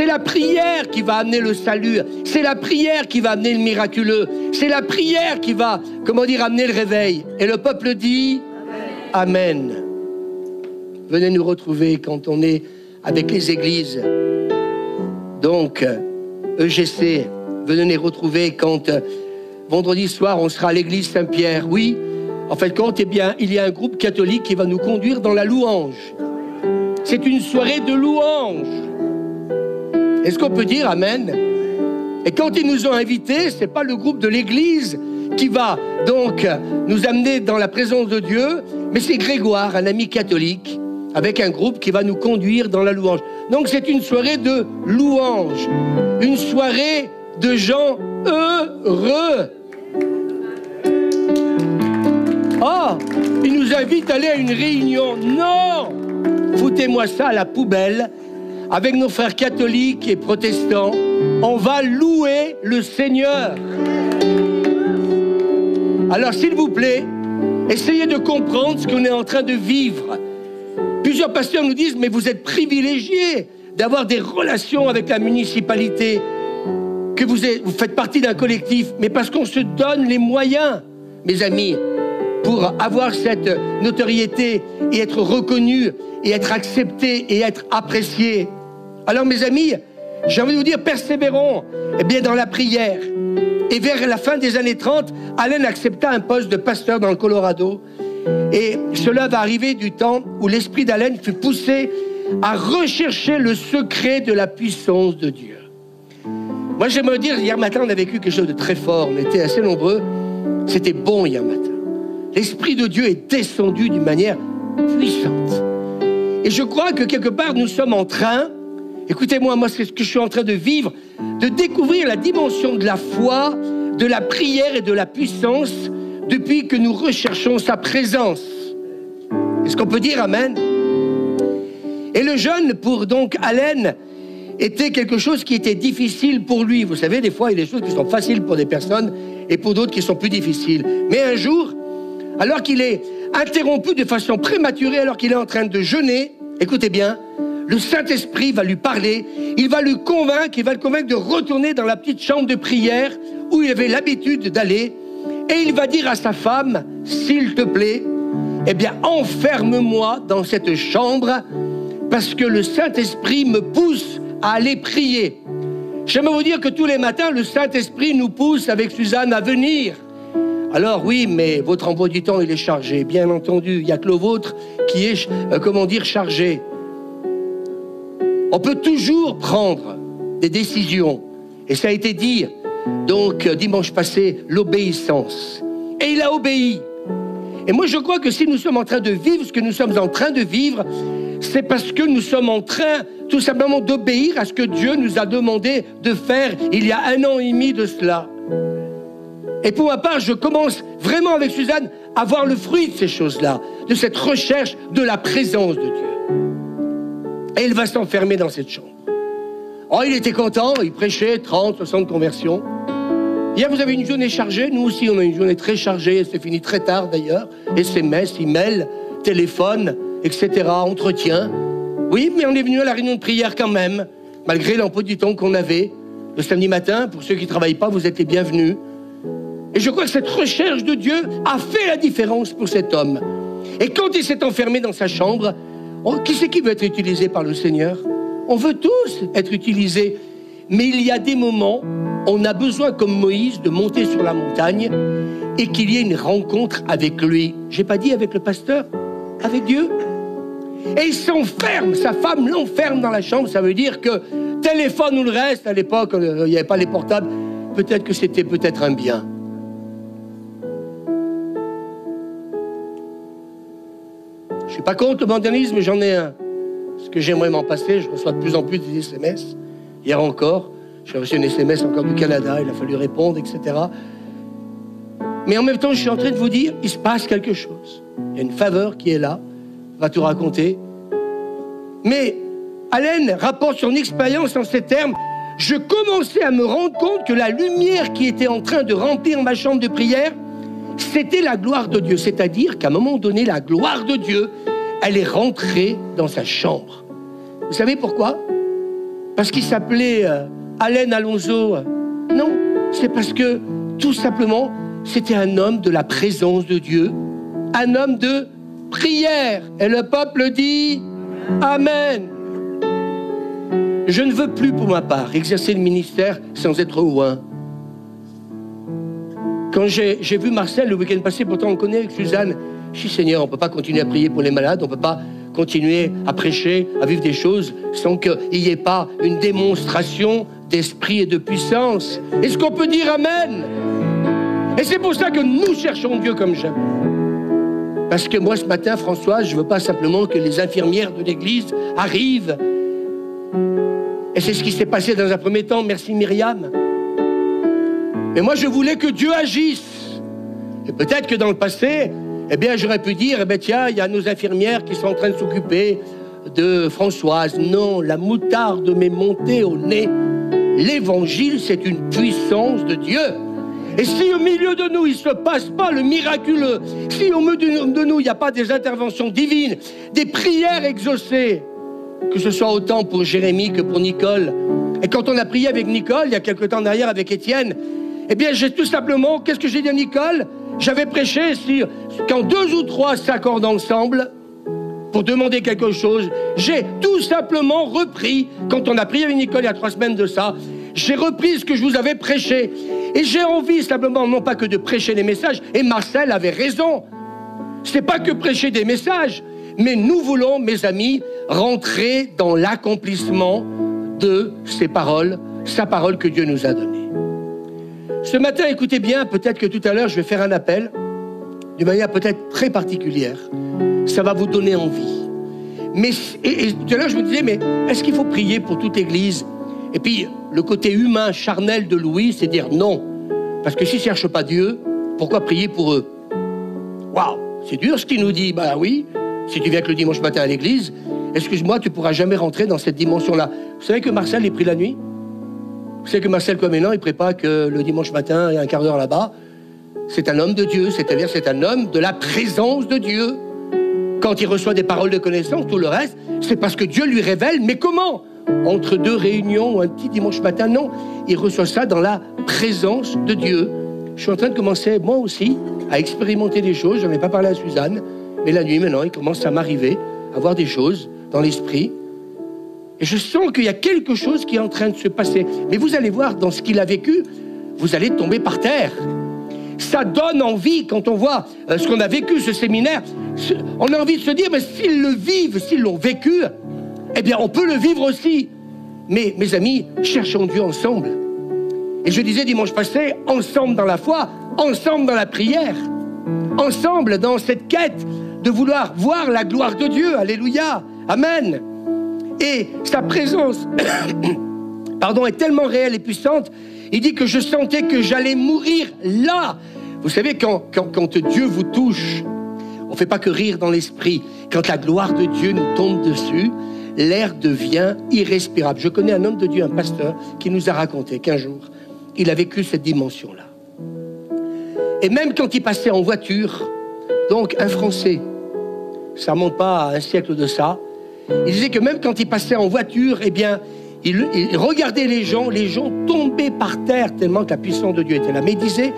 la prière qui va amener le salut. C'est la prière qui va amener le miraculeux. C'est la prière qui va, amener le réveil. Et le peuple dit Amen. Amen. Venez nous retrouver quand on est avec les églises. Donc, EGC, venez nous retrouver quand vendredi soir on sera à l'église Saint-Pierre. Oui, en fait, il y a un groupe catholique qui va nous conduire dans la louange. C'est une soirée de louange. Est-ce qu'on peut dire Amen? Et quand ils nous ont invités, c'est pas le groupe de l'église qui va donc nous amener dans la présence de Dieu, mais c'est Grégoire, un ami catholique, avec un groupe qui va nous conduire dans la louange. Donc c'est une soirée de louange, une soirée de gens heureux. Oh, il nous invite à aller à une réunion. Non! Foutez-moi ça à la poubelle. Avec nos frères catholiques et protestants, on va louer le Seigneur. Alors s'il vous plaît, essayez de comprendre ce qu'on est en train de vivre. Plusieurs pasteurs nous disent, mais vous êtes privilégiés d'avoir des relations avec la municipalité, que vous faites partie d'un collectif, mais parce qu'on se donne les moyens, mes amis, pour avoir cette notoriété et être reconnu et être accepté et être apprécié. Alors mes amis, j'ai envie de vous dire, persévérons dans la prière. Et vers la fin des années 30, Allen accepta un poste de pasteur dans le Colorado. Et cela va arriver du temps où l'esprit d'Allen fut poussé à rechercher le secret de la puissance de Dieu. Moi, j'aimerais dire, hier matin, on a vécu quelque chose de très fort. On était assez nombreux. C'était bon hier matin. L'Esprit de Dieu est descendu d'une manière puissante. Et je crois que quelque part, nous sommes en train, écoutez-moi, moi, c'est ce que je suis en train de vivre, de découvrir la dimension de la foi, de la prière et de la puissance depuis que nous recherchons sa présence. Est-ce qu'on peut dire Amen? Et le jeûne, pour donc Allen, était quelque chose qui était difficile pour lui. Vous savez, des fois, il y a des choses qui sont faciles pour des personnes et pour d'autres qui sont plus difficiles. Mais un jour, alors qu'il est interrompu de façon prématurée, alors qu'il est en train de jeûner, écoutez bien, le Saint-Esprit va lui parler, il va le convaincre de retourner dans la petite chambre de prière où il avait l'habitude d'aller, et il va dire à sa femme, s'il te plaît, enferme-moi dans cette chambre, parce que le Saint-Esprit me pousse à aller prier. J'aimerais vous dire que tous les matins, le Saint-Esprit nous pousse avec Suzanne à venir. Alors oui, mais votre emploi du temps, il est chargé. Bien entendu, il n'y a que le vôtre qui est, chargé. On peut toujours prendre des décisions. Et ça a été dit, donc, dimanche passé, l'obéissance. Et il a obéi. Et moi, je crois que si nous sommes en train de vivre ce que nous sommes en train de vivre, c'est parce que nous sommes en train, tout simplement, d'obéir à ce que Dieu nous a demandé de faire il y a 1 an et demi de cela. Et pour ma part, je commence vraiment avec Suzanne à voir le fruit de ces choses-là, de cette recherche de la présence de Dieu. Et il va s'enfermer dans cette chambre. Oh, il était content, il prêchait 30, 60 conversions. Hier, vous avez une journée chargée, nous aussi on a une journée très chargée, elle s'est finie très tard d'ailleurs, SMS, email, téléphone, etc., entretien. Oui, mais on est venu à la réunion de prière quand même, malgré l'emploi du temps qu'on avait. Le samedi matin, pour ceux qui ne travaillent pas, vous êtes les bienvenus. Et je crois que cette recherche de Dieu a fait la différence pour cet homme. Et quand il s'est enfermé dans sa chambre, qui c'est qui veut être utilisé par le Seigneur? On veut tous être utilisés. Mais il y a des moments, on a besoin, comme Moïse, de monter sur la montagne et qu'il y ait une rencontre avec lui. J'ai pas dit avec le pasteur, avec Dieu. Et il s'enferme, sa femme l'enferme dans la chambre. Ça veut dire que téléphone ou le reste, à l'époque, il n'y avait pas les portables, peut-être que c'était peut-être un bien. Je suis pas contre le mondialisme, j'en ai un. Ce que j'aimerais m'en passer, je reçois de plus en plus des SMS. Hier encore, j'ai reçu une SMS encore du Canada, il a fallu répondre, etc. Mais en même temps, je suis en train de vous dire, il se passe quelque chose. Il y a une faveur qui est là, on va tout raconter. Mais Allen rapporte son expérience en ces termes. Je commençais à me rendre compte que la lumière qui était en train de remplir ma chambre de prière, c'était la gloire de Dieu. C'est-à-dire qu'à un moment donné, la gloire de Dieu, elle est rentrée dans sa chambre. Vous savez pourquoi? parce qu'il s'appelait Alain Alonso. Non, c'est parce que, tout simplement, c'était un homme de la présence de Dieu, un homme de prière. Et le peuple dit Amen. Je ne veux plus, pour ma part, exercer le ministère sans être loin. Quand j'ai vu Marcel le week-end passé, pourtant on connaît avec Suzanne, je dis Seigneur, on ne peut pas continuer à prier pour les malades, on ne peut pas continuer à prêcher, à vivre des choses sans qu'il n'y ait pas une démonstration d'esprit et de puissance. Est-ce qu'on peut dire Amen? Et c'est pour ça que nous cherchons Dieu comme jamais. Parce que moi, ce matin, Françoise, je ne veux pas simplement que les infirmières de l'église arrivent. Et c'est ce qui s'est passé dans un premier temps. Merci Myriam. Mais moi, je voulais que Dieu agisse. Et peut-être que dans le passé, eh bien, j'aurais pu dire, eh bien, tiens, il y a nos infirmières qui sont en train de s'occuper de Françoise. Non, la moutarde m'est montée au nez. L'évangile, c'est une puissance de Dieu. Et si au milieu de nous, il ne se passe pas le miraculeux, si au milieu de nous, il n'y a pas des interventions divines, des prières exaucées, que ce soit autant pour Jérémie que pour Nicole. Et quand on a prié avec Nicole, il y a quelque temps derrière avec Étienne, eh bien, j'ai tout simplement, qu'est-ce que j'ai dit à Nicole? J'avais prêché sur quand 2 ou 3 s'accordent ensemble pour demander quelque chose. J'ai tout simplement repris, quand on a prié avec Nicole il y a 3 semaines de ça, j'ai repris ce que je vous avais prêché. Et j'ai envie simplement, non pas que de prêcher des messages, et Marcel avait raison. C'est pas que prêcher des messages, mais nous voulons, mes amis, rentrer dans l'accomplissement de ces paroles, sa parole que Dieu nous a donnée. Ce matin, écoutez bien, peut-être que tout à l'heure, je vais faire un appel, d'une manière peut-être très particulière. Ça va vous donner envie. Mais, et tout à l'heure, je me disais, mais est-ce qu'il faut prier pour toute l'Église? Et puis, le côté humain, charnel de Louis, c'est dire non. Parce que s'ils ne cherchent pas Dieu, pourquoi prier pour eux? Waouh, c'est dur ce qu'il nous dit. Ben oui, si tu viens que le dimanche matin à l'église, excuse-moi, tu ne pourras jamais rentrer dans cette dimension-là. Vous savez que Marcel, il prie la nuit? Vous savez que Marcel Comenan, il ne prie pas que le dimanche matin, il y a un quart d'heure là-bas. C'est un homme de Dieu, c'est-à-dire c'est un homme de la présence de Dieu. Quand il reçoit des paroles de connaissance, tout le reste, c'est parce que Dieu lui révèle. Mais comment? Entre 2 réunions ou un petit dimanche matin? Non, il reçoit ça dans la présence de Dieu. Je suis en train de commencer, moi aussi, à expérimenter des choses. Je n'en ai pas parlé à Suzanne, mais la nuit, maintenant, il commence à m'arriver, à voir des choses dans l'esprit. Et je sens qu'il y a quelque chose qui est en train de se passer. Mais vous allez voir, dans ce qu'il a vécu, vous allez tomber par terre. Ça donne envie, quand on voit ce qu'on a vécu, ce séminaire, on a envie de se dire, mais s'ils le vivent, s'ils l'ont vécu, eh bien, on peut le vivre aussi. Mais, mes amis, cherchons Dieu ensemble. Et je disais dimanche passé, ensemble dans la foi, ensemble dans la prière, ensemble dans cette quête de vouloir voir la gloire de Dieu. Alléluia, amen. Et sa présence, est tellement réelle et puissante. Il dit que je sentais que j'allais mourir là. Vous savez, quand Dieu vous touche, on ne fait pas que rire dans l'esprit. Quand la gloire de Dieu nous tombe dessus, l'air devient irrespirable. Je connais un homme de Dieu, un pasteur, qui nous a raconté qu'un jour, il a vécu cette dimension-là. Et même quand il passait en voiture, donc un Français, ça ne remonte pas à un siècle de ça, il disait que même quand il passait en voiture, eh bien, il regardait les gens tombaient par terre tellement que la puissance de Dieu était là. Mais il disait,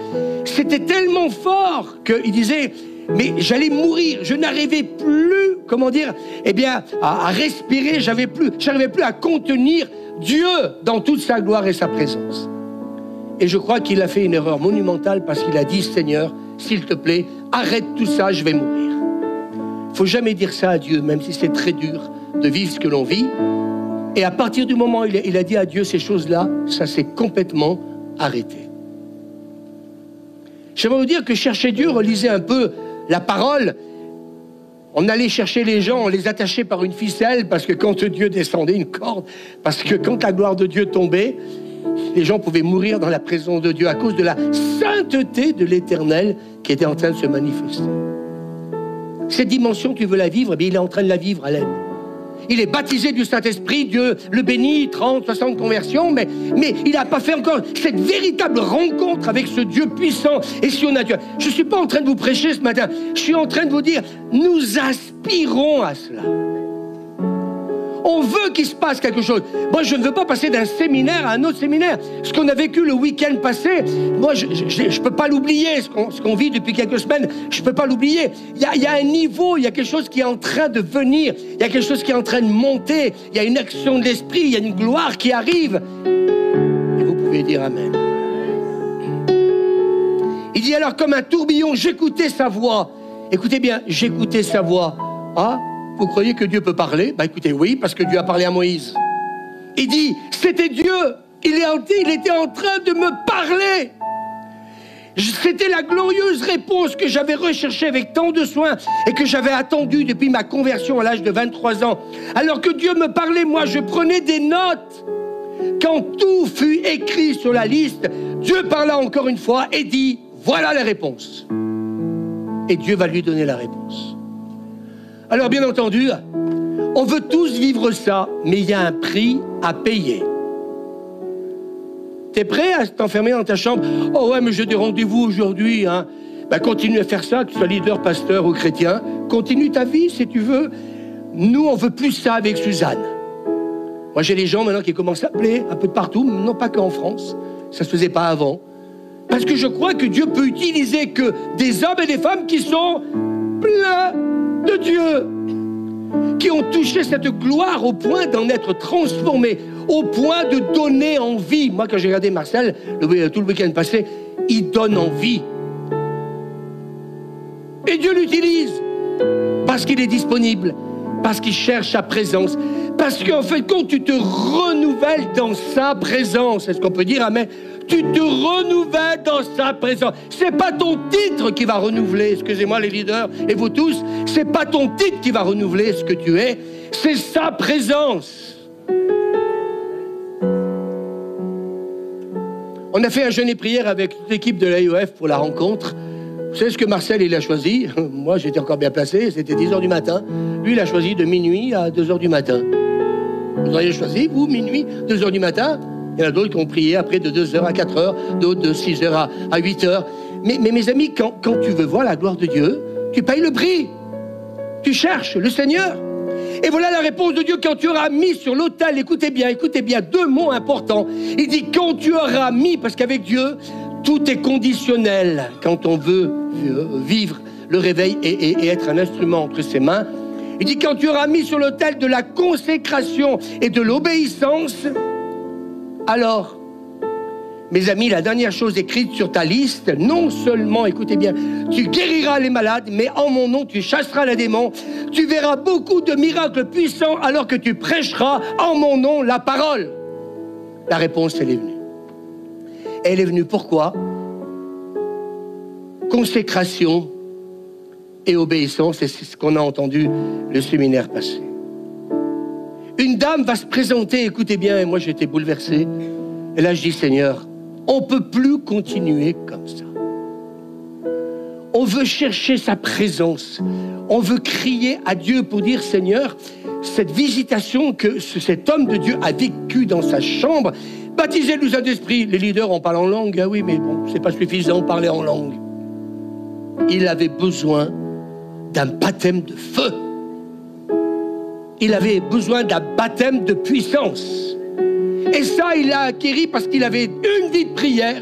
c'était tellement fort qu'il disait, mais j'allais mourir, je n'arrivais plus, à respirer, j'arrivais plus à contenir Dieu dans toute sa gloire et sa présence. Et je crois qu'il a fait une erreur monumentale parce qu'il a dit, Seigneur, s'il te plaît, arrête tout ça, je vais mourir. Il ne faut jamais dire ça à Dieu, même si c'est très dur de vivre ce que l'on vit. Et à partir du moment où il a dit à Dieu ces choses-là, ça s'est complètement arrêté. J'aimerais vous dire que chercher Dieu, relisez un peu la parole. On allait chercher les gens, on les attachait par une ficelle, parce que quand Dieu descendait, une corde, parce que quand la gloire de Dieu tombait, les gens pouvaient mourir dans la présence de Dieu à cause de la sainteté de l'Éternel qui était en train de se manifester. Cette dimension, tu veux la vivre, il est en train de la vivre, Alain. Il est baptisé du Saint-Esprit, Dieu le bénit, 30, 60 conversions, mais il n'a pas fait encore cette véritable rencontre avec ce Dieu puissant. Et si on a Dieu, je ne suis pas en train de vous prêcher ce matin, je suis en train de vous dire, nous aspirons à cela. On veut qu'il se passe quelque chose. Moi, je ne veux pas passer d'un séminaire à un autre séminaire. Ce qu'on a vécu le week-end passé, moi, je ne peux pas l'oublier. Ce qu'on vit depuis quelques semaines, je ne peux pas l'oublier. Il y a un niveau, il y a quelque chose qui est en train de venir. Il y a quelque chose qui est en train de monter. Il y a une action de l'esprit, il y a une gloire qui arrive. Et vous pouvez dire Amen. Il dit alors, comme un tourbillon, j'écoutais sa voix. Écoutez bien, j'écoutais sa voix. Ah, vous croyez que Dieu peut parler? Bah écoutez, oui, parce que Dieu a parlé à Moïse. Il dit, c'était Dieu. Il était en train de me parler. C'était la glorieuse réponse que j'avais recherchée avec tant de soin et que j'avais attendue depuis ma conversion à l'âge de 23 ans. Alors que Dieu me parlait, moi, je prenais des notes. Quand tout fut écrit sur la liste, Dieu parla encore une fois et dit, voilà la réponse. Et Dieu va lui donner la réponse. Alors, bien entendu, on veut tous vivre ça, mais il y a un prix à payer. T'es prêt à t'enfermer dans ta chambre? Oh ouais, mais j'ai des rendez-vous aujourd'hui, hein. Ben, continue à faire ça, que tu sois leader, pasteur ou chrétien. Continue ta vie, si tu veux. Nous, on veut plus ça avec Suzanne. Moi, j'ai des gens maintenant qui commencent à appeler un peu de partout, non pas qu'en France. Ça se faisait pas avant. Parce que je crois que Dieu peut utiliser que des hommes et des femmes qui sont pleins de Dieu, qui ont touché cette gloire au point d'en être transformés, au point de donner envie. Moi, quand j'ai regardé Marcel, tout le week-end passé, il donne envie. Et Dieu l'utilise parce qu'il est disponible, parce qu'il cherche sa présence, parce qu'en fait, quand tu te renouvelles dans sa présence, est-ce qu'on peut dire amen? Tu te renouvelles dans sa présence. C'est pas ton titre qui va renouveler, excusez-moi les leaders et vous tous, c'est pas ton titre qui va renouveler ce que tu es, c'est sa présence. On a fait un jeûne et prière avec toute l'équipe de l'AEF pour la rencontre. Vous savez ce que Marcel il a choisi? Moi j'étais encore bien placé, c'était 10h du matin. Lui il a choisi de minuit à 2h du matin. Vous auriez choisi, vous, minuit, 2h du matin? Il y en a d'autres qui ont prié après de 2h à 4h, d'autres de 6h à 8h. Mais mes amis, quand tu veux voir la gloire de Dieu, tu payes le prix. Tu cherches le Seigneur. Et voilà la réponse de Dieu quand tu auras mis sur l'autel, écoutez bien, deux mots importants. Il dit quand tu auras mis, parce qu'avec Dieu, tout est conditionnel quand on veut vivre le réveil et être un instrument entre ses mains. Il dit quand tu auras mis sur l'autel de la consécration et de l'obéissance, alors, mes amis, la dernière chose écrite sur ta liste, non seulement, écoutez bien, tu guériras les malades, mais en mon nom, tu chasseras les démons. Tu verras beaucoup de miracles puissants alors que tu prêcheras en mon nom la parole. La réponse, elle est venue. Elle est venue pourquoi? Consécration et obéissance, et c'est ce qu'on a entendu le séminaire passé. Une dame va se présenter, écoutez bien, et moi j'étais bouleversé. Et là je dis, Seigneur, on ne peut plus continuer comme ça. On veut chercher sa présence. On veut crier à Dieu pour dire, Seigneur, cette visitation que cet homme de Dieu a vécue dans sa chambre, baptisez-le du Saint-Esprit. Les leaders, on parle en langue, ah oui, mais bon, c'est pas suffisant, parler en langue. Il avait besoin d'un baptême de feu. Il avait besoin d'un baptême de puissance. Et ça, il l'a acquis parce qu'il avait une vie de prière.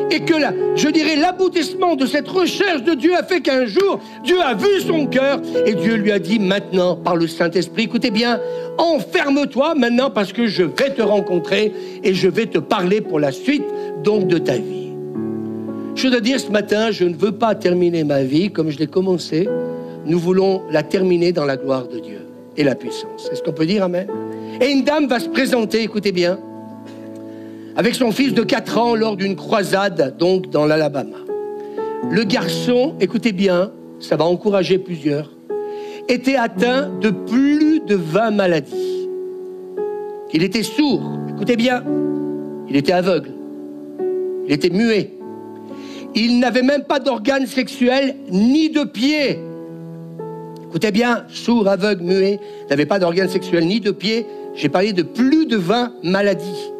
Et que là, je dirais, l'aboutissement de cette recherche de Dieu a fait qu'un jour, Dieu a vu son cœur et Dieu lui a dit maintenant, par le Saint-Esprit, écoutez bien, enferme-toi maintenant parce que je vais te rencontrer et je vais te parler pour la suite donc de ta vie. Je dois dire ce matin, je ne veux pas terminer ma vie comme je l'ai commencé. Nous voulons la terminer dans la gloire de Dieu et la puissance. Est-ce qu'on peut dire amen? Et une dame va se présenter, écoutez bien, avec son fils de 4 ans lors d'une croisade, donc dans l'Alabama. Le garçon, écoutez bien, ça va encourager plusieurs, était atteint de plus de 20 maladies. Il était sourd, écoutez bien, il était aveugle, il était muet. Il n'avait même pas d'organes sexuels ni de pieds. Écoutez bien, sourd, aveugle, muet, n'avait pas d'organes sexuels ni de pieds. J'ai parlé de plus de 20 maladies.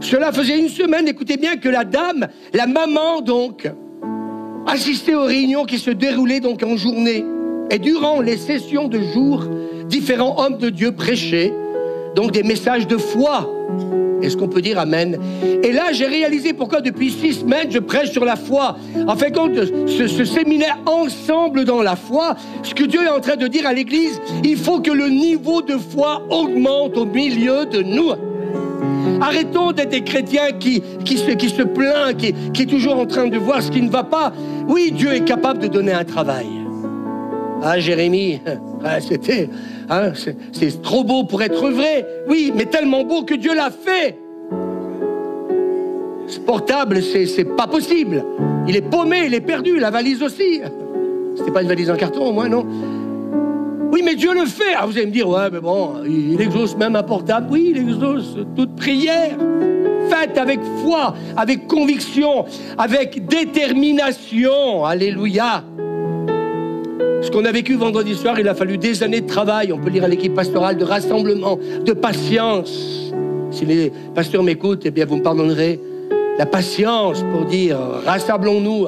Cela faisait une semaine, écoutez bien, que la dame, la maman donc, assistait aux réunions qui se déroulaient donc en journée. Et durant les sessions de jour, différents hommes de Dieu prêchaient donc des messages de foi. Est-ce qu'on peut dire amen? Et là, j'ai réalisé pourquoi depuis 6 semaines, je prêche sur la foi. En fin de compte, ce séminaire ensemble dans la foi, ce que Dieu est en train de dire à l'Église, il faut que le niveau de foi augmente au milieu de nous. Arrêtons d'être des chrétiens qui se plaignent, qui est toujours en train de voir ce qui ne va pas. Oui, Dieu est capable de donner un travail. Ah, Jérémie, c'est trop beau pour être vrai. Oui, mais tellement beau que Dieu l'a fait. Ce portable, c'est pas possible. Il est paumé, il est perdu, la valise aussi. C'était pas une valise en carton, au moins, non? Oui, mais Dieu le fait. Ah, vous allez me dire, ouais, mais bon, il exauce même un portable. Oui, il exauce toute prière. Faite avec foi, avec conviction, avec détermination. Alléluia. Ce qu'on a vécu vendredi soir, il a fallu des années de travail. On peut lire à l'équipe pastorale, de rassemblement, de patience. Si les pasteurs m'écoutent, eh bien, vous me pardonnerez. La patience pour dire, rassemblons-nous.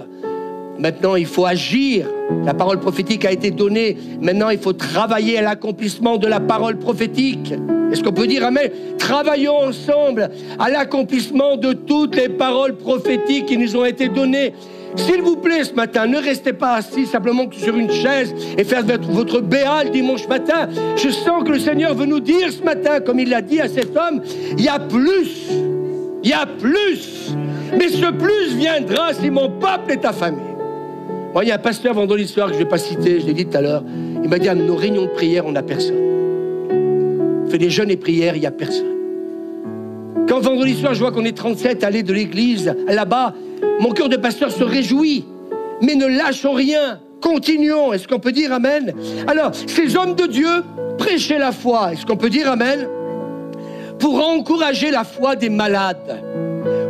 Maintenant, il faut agir. La parole prophétique a été donnée. Maintenant, il faut travailler à l'accomplissement de la parole prophétique. Est-ce qu'on peut dire amen? Travaillons ensemble à l'accomplissement de toutes les paroles prophétiques qui nous ont été données. S'il vous plaît, ce matin, ne restez pas assis simplement sur une chaise et faire votre béat le dimanche matin. Je sens que le Seigneur veut nous dire ce matin, comme il l'a dit à cet homme, il y a plus. Il y a plus. Mais ce plus viendra si mon peuple est affamé. Moi, il y a un pasteur vendredi soir que je ne vais pas citer, je l'ai dit tout à l'heure. Il m'a dit, à nos réunions de prière, on n'a personne. On fait des jeûnes et prières, il n'y a personne. Quand vendredi soir, je vois qu'on est 37 allées de l'église, là-bas, mon cœur de pasteur se réjouit. Mais ne lâchons rien, continuons. Est-ce qu'on peut dire amen? Alors, ces hommes de Dieu prêchaient la foi. Est-ce qu'on peut dire amen? Pour encourager la foi des malades.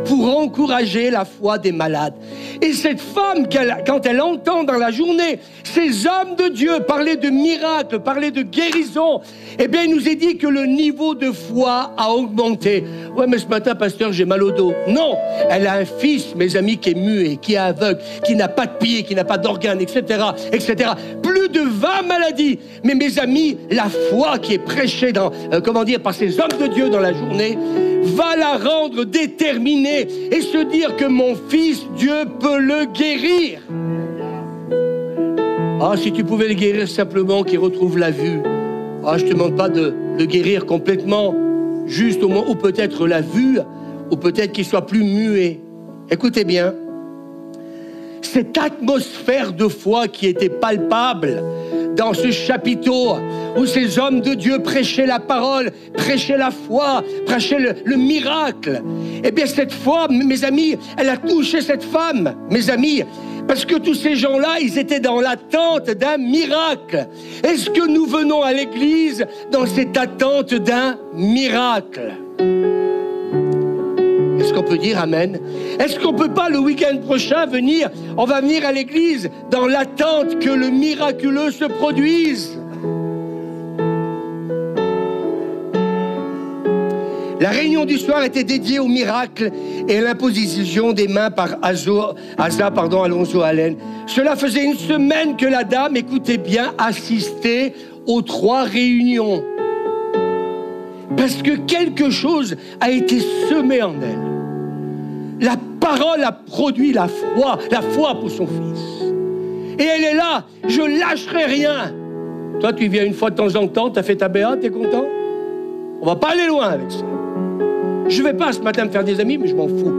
Pour encourager la foi des malades. Et cette femme, quand elle entend dans la journée ces hommes de Dieu parler de miracles, parler de guérison, eh bien, il nous est dit que le niveau de foi a augmenté. Ouais, mais ce matin, pasteur, j'ai mal au dos. Non, elle a un fils, mes amis, qui est muet, qui est aveugle, qui n'a pas de pied, qui n'a pas d'organes, etc., etc. Plus de 20 maladies. Mais mes amis, la foi qui est prêchée par ces hommes de Dieu dans la journée, va la rendre déterminée et se dire que mon fils, Dieu peut le guérir. Ah, si tu pouvais le guérir simplement, qu'il retrouve la vue. Ah, je ne te demande pas de le guérir complètement, juste au moins, ou peut-être la vue, ou peut-être qu'il soit plus muet. Écoutez bien, cette atmosphère de foi qui était palpable dans ce chapiteau où ces hommes de Dieu prêchaient la parole, prêchaient la foi, prêchaient le miracle. Eh bien, cette foi, mes amis, elle a touché cette femme, mes amis, parce que tous ces gens-là, ils étaient dans l'attente d'un miracle. Est-ce que nous venons à l'église dans cette attente d'un miracle? Est-ce qu'on peut dire amen? Est-ce qu'on ne peut pas le week-end prochain venir? On va venir à l'église dans l'attente que le miraculeux se produise. La réunion du soir était dédiée au miracle et à l'imposition des mains par Alonso Allen. Cela faisait 1 semaine que la dame, écoutez bien, assistait aux 3 réunions. Parce que quelque chose a été semé en elle. La parole a produit la foi pour son fils. Et elle est là, je lâcherai rien. Toi, tu viens une fois de temps en temps, tu as fait ta béat, tu es content? On va pas aller loin avec ça. Je vais pas ce matin me faire des amis, mais je m'en fous.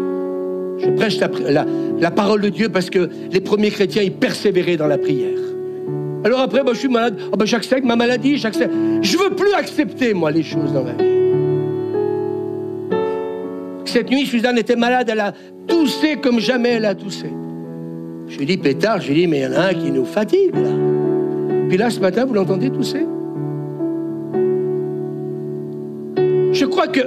Je prêche la parole de Dieu parce que les premiers chrétiens, ils persévéraient dans la prière. Alors après, je suis malade, j'accepte ma maladie, j'accepte. Je veux plus accepter, moi, les choses dans ma vie. Cette nuit, Suzanne était malade, elle a toussé comme jamais elle a toussé. Je lui ai dit, pétard, mais il y en a un qui nous fatigue, là. Puis là, ce matin, vous l'entendez tousser? Je crois que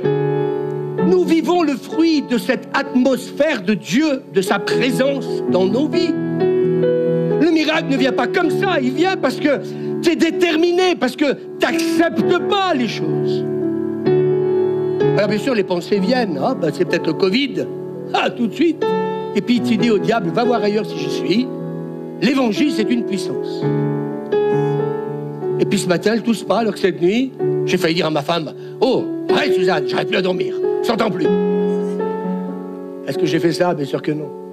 nous vivons le fruit de cette atmosphère de Dieu, de sa présence dans nos vies. Le miracle ne vient pas comme ça, il vient parce que tu es déterminé, parce que tu n'acceptes pas les choses. Alors bien sûr, les pensées viennent, c'est peut-être le Covid, tout de suite. Et puis tu dis au diable, va voir ailleurs si j'y suis. L'évangile, c'est une puissance. Et puis ce matin, elle tousse pas, alors que cette nuit, j'ai failli dire à ma femme, oh, arrête Suzanne, j'arrive plus à dormir, j'entends plus. Est-ce que j'ai fait ça? Bien sûr que non.